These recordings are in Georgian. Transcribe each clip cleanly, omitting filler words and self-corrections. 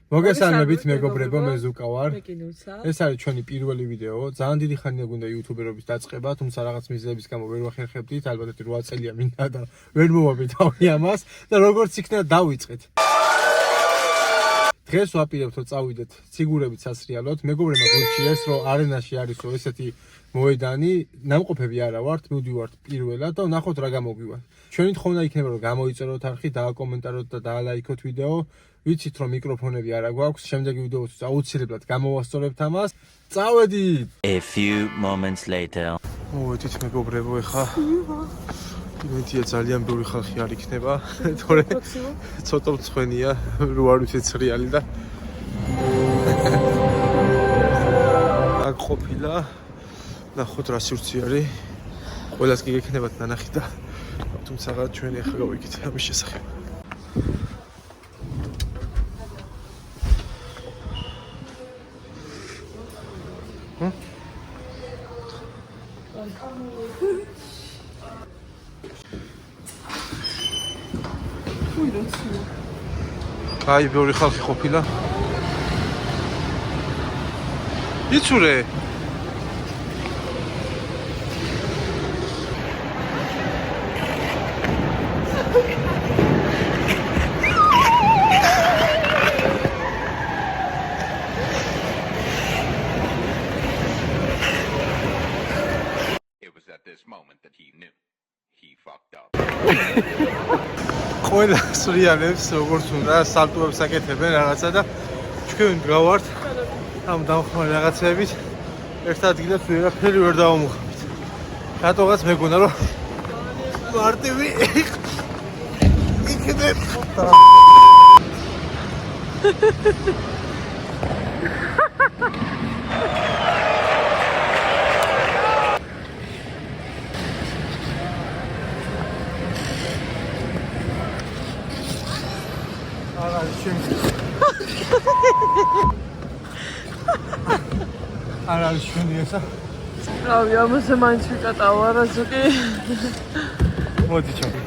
მოგესალმებით მეგობრებო, მე ზუკა ვარ. ეს არის ჩვენი პირველი ვიდეო. ძალიან დიდი ხანია გვინდა იუთუბერობის დაწყება, თუმცა რაღაც მიზეზების გამო ვერ ვახერხებდით. ალბათ 8 წელია მინდა და ვერ მოვაბი თავი ამას და როგორც იქნება დავიწყეთ. დღეს ვაპირებთ რომ წავიდეთ ციგურებით სასრიალოდ. მეგობრებმა გულშიეს რომ არენაში არისო ესეთი მოედანი, ნამყოფები არა ვართ, მივდივართ პირველად და ვნახოთ რა გამოგვივა. ჩვენი თხოვნა იქნება რომ გამოიწეროთ არხი, დააკომენტაროთ და დაალაიქოთ ვიდეო. ვიცით რომ მიკროფონები არა გვაქვს, შემდეგი ვიდეოც აუცილებლად გამოვასწორებთ ამას. წავედით! A few moments later. მოვედით მეგობრებო, ეხა იმედია ძალიან ბევრი ხალხი არ იქნება, თორე ცოტა მწვენია, რო არ ვიცი ცრიალი და აქ ყოფილა, ნახოთ რა სივრცე არის. ყველას კი გექნებათ ნანახი და თუმცა ჩვენი ახლა გავიგეთ ამის შესახებ. აი, ბევრი ხალხი ყოფილა. იცურე. It was at this moment that he knew he fucked up. ყველა სრიალებს როგორც უნდა სალტუებს აკეთებენ რაღაცა და ჩვენ გავართ ამ დამხმარე რაღაცებით ერთ ადგილას ვერაფერი ვერ დავამუხმით. რატოღაც მეგონა რომ მარტივი იქნება. არა შენი ესა. რავი, ამაზე მაინც ვიკატავა რა ზოგი. მოდი ჩავი.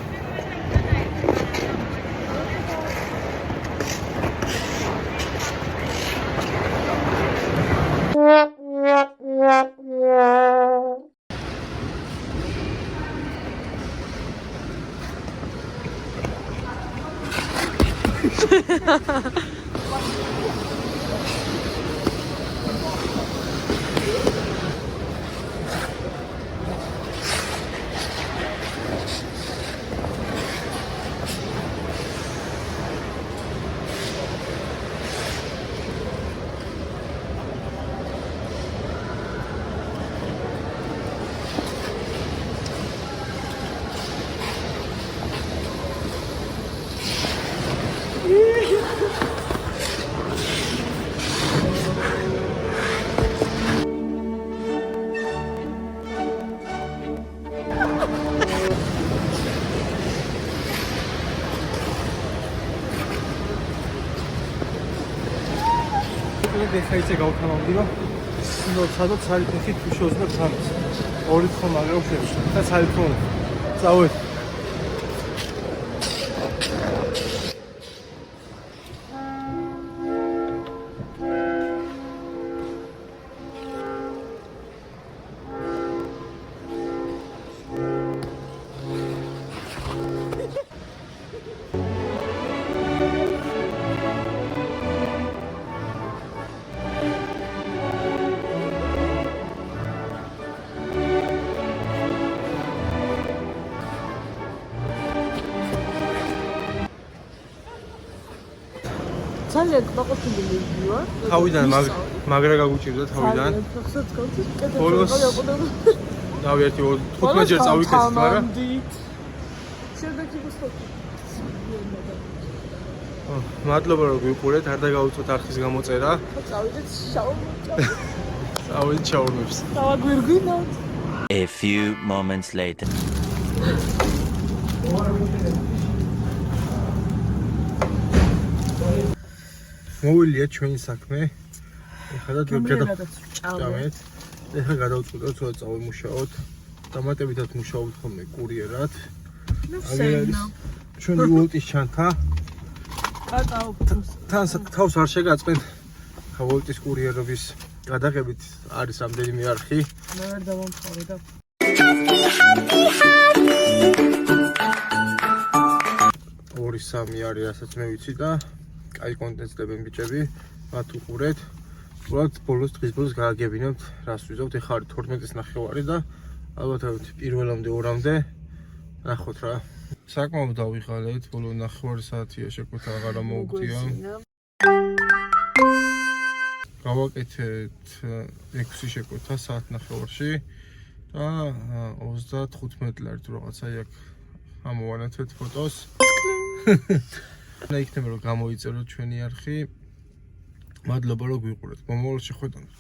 ეხა გავთავავდი რომ სადაც არის ფეხი თუ შევძლებ სამს. ორი თხო მაგრობს ეს და საერთოდ წავედ. ძალიან კმაყოფილი მივდივარ. თავიდან მაგრა გაგუჭირდა თავიდან. ბოლოს დავი ერთი 15 ჯერ წავიკეთე, მაგრამ შედეგი გუსტობ. მადლობა რომ გიყურეთ, არ დაგაუწოთ არხის გამოწერა. წავიდეთ შაურმებს. წავიდეთ შაურმებს. დავაგვირგვინოთ. A few moments later. მოვილია ჩვენი საქმე. ეხლა და გადავჭამეთ. ეხლა გადავწყვიტოთ რომ წავიმუშაოთ. დამატებითად მუშაობთ ხოლმე კურიერად. აგერ არის ჩვენი ვოლტის ჩანთა. თავს არ შეგაწყეთ ვოლტის კურიერობის გადაღებით არის რამდენიმე არხი მე ვერ დავამხავე და 2-3 არის რასაც მე ვიცი და კაი კონტენტს დებენ ბიჭები მათ უყურეთ უბრალოდ ბოლოს დღის ბოლოს გააგებინებთ რას ვიზავთ ეხლა არის 12-ის ნახევარი და ალბათ პირველამდე 2-მდე ნახოთ რა საკმაოდ დავიღალეთ ბოლო ნახევარი საათია შეკვეთა აღარა მოუგდია გავაკეთეთ 6 შეკვეთა საათ ნახევარში და 35 ლარი თუ რაღაცა იქ ამოვანათეთ ფოტოს და იქნება რომ გამოიწეროთ ჩვენი არხი მადლობა რომ გვიყურეთ მომავალში ხვდებით